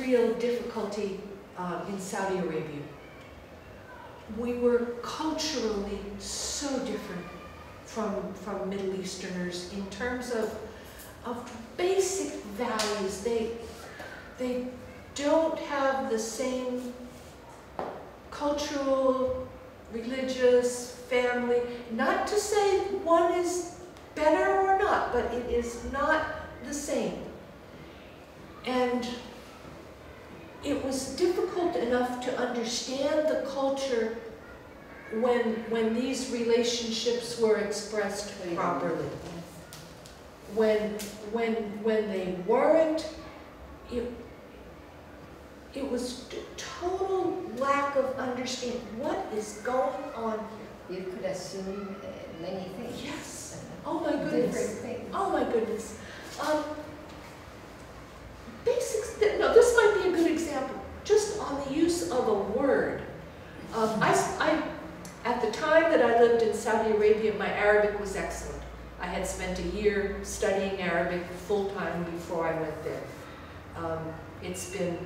real difficulty in Saudi Arabia. We were culturally so different from Middle Easterners in terms of basic values. They don't have the same cultural, religious, family, not to say one is better or not, but it is not the same. And it was difficult enough to understand the culture when these relationships were expressed properly. When they weren't, it was total lack of understanding. What is going on here? You could assume many things. Yes. Oh my goodness. Different things. Oh my goodness. Basics. No, this might be a good example. Just on the use of a word. At the time that I lived in Saudi Arabia, my Arabic was excellent. I had spent a year studying Arabic full-time before I went there. It's been,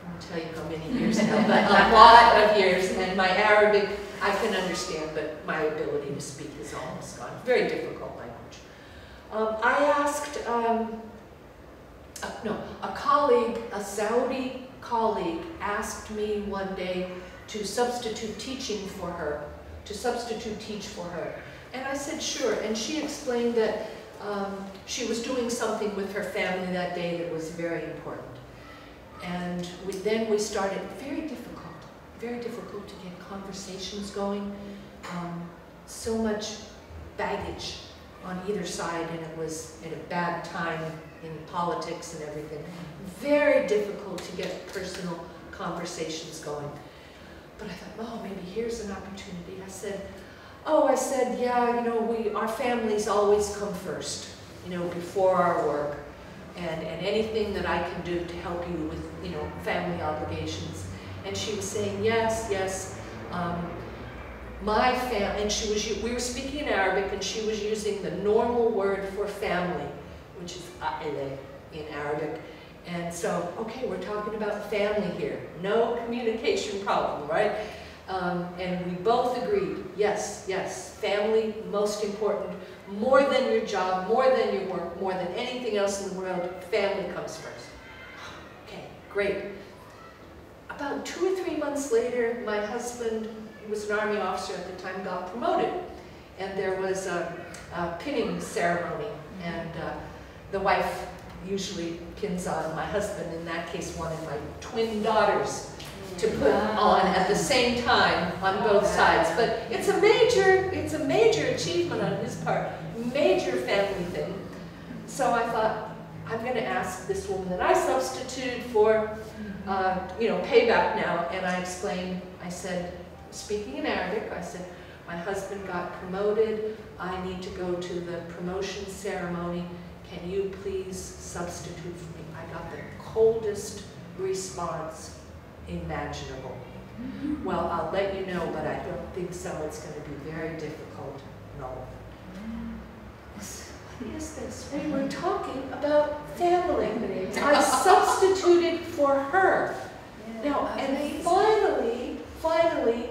I'll tell you how many years now, but a lot of years, and my Arabic I can understand, but my ability to speak is almost gone. Very difficult language. I asked a colleague, a Saudi colleague, asked me one day to substitute teaching for her, to substitute teach for her. And I said, sure. And she explained that she was doing something with her family that day that was very important. And then we started, very difficult to get conversations going. So much baggage on either side, and it was at a bad time in politics and everything. Very difficult to get personal conversations going. But I thought, oh, maybe here's an opportunity. I said, yeah, you know, our families always come first, you know, before our work, and anything that I can do to help you with, you know, family obligations. And she was saying, yes, my family, and we were speaking in Arabic, and she was using the normal word for family, which is a'ile in Arabic. And so, okay, we're talking about family here. No communication problem, right? And we both agreed, yes, family, most important, more than your job, more than your work, more than anything else in the world, family comes first. Okay, great. About 2 or 3 months later, my husband, who was an Army officer at the time, got promoted. And there was a pinning ceremony, and the wife usually pins on my husband, in that case wanted my twin daughters to put on at the same time on both sides. But it's a major achievement on his part, major family thing. So I thought, I'm going to ask this woman that I substituted for, you know, payback now. And I explained, I said, speaking in Arabic, I said, my husband got promoted. I need to go to the promotion ceremony. Can you please substitute for me? I got the coldest response imaginable. Well, I'll let you know, but I don't think so. It's going to be very difficult. No. What is this? We were talking about family. I substituted for her. Now, and finally,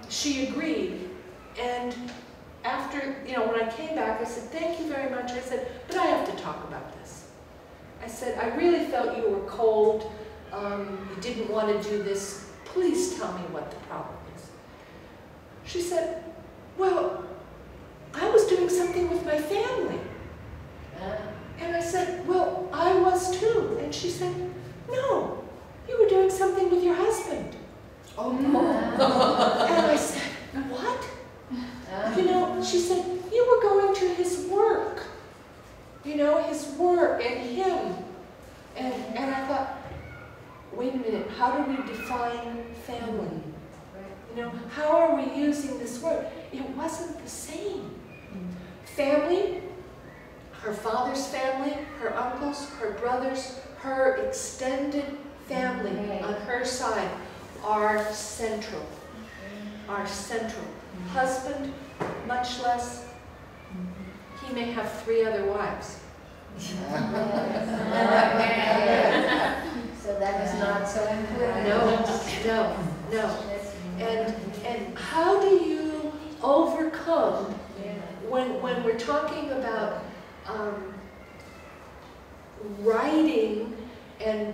she agreed. And after, you know, when I came back, I said, thank you very much. I said, but I have to talk about this. I said, I really felt you were cold. You didn't want to do this. Please tell me what the problem is. She said, well, I was doing something with my family. And I said, well, I was too. And she said, no, you were doing something with your husband. Oh, no. And I said, what? You know, she said, you were going to his work. You know, his work and him. And I thought, wait a minute, how do we define family? You know, how are we using this word? It wasn't the same. Family, her father's family, her uncles, her brothers, her extended family on her side are central. Are central. Husband, much less. He may have 3 other wives. So that is not so important. No. And how do you overcome when we're talking about writing and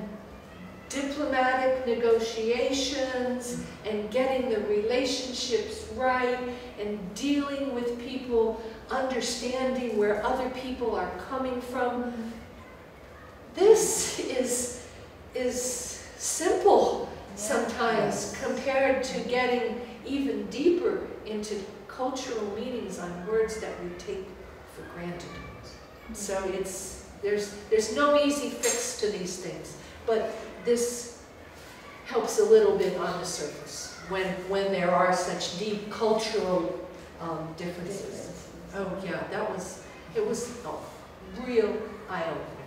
diplomatic negotiations and getting the relationships right and dealing with people, understanding where other people are coming from? This is simple sometimes compared to getting even deeper into cultural meanings on words that we take for granted. So there's no easy fix to these things, but this helps a little bit on the surface when there are such deep cultural differences. Oh yeah, it was a real eye-opener.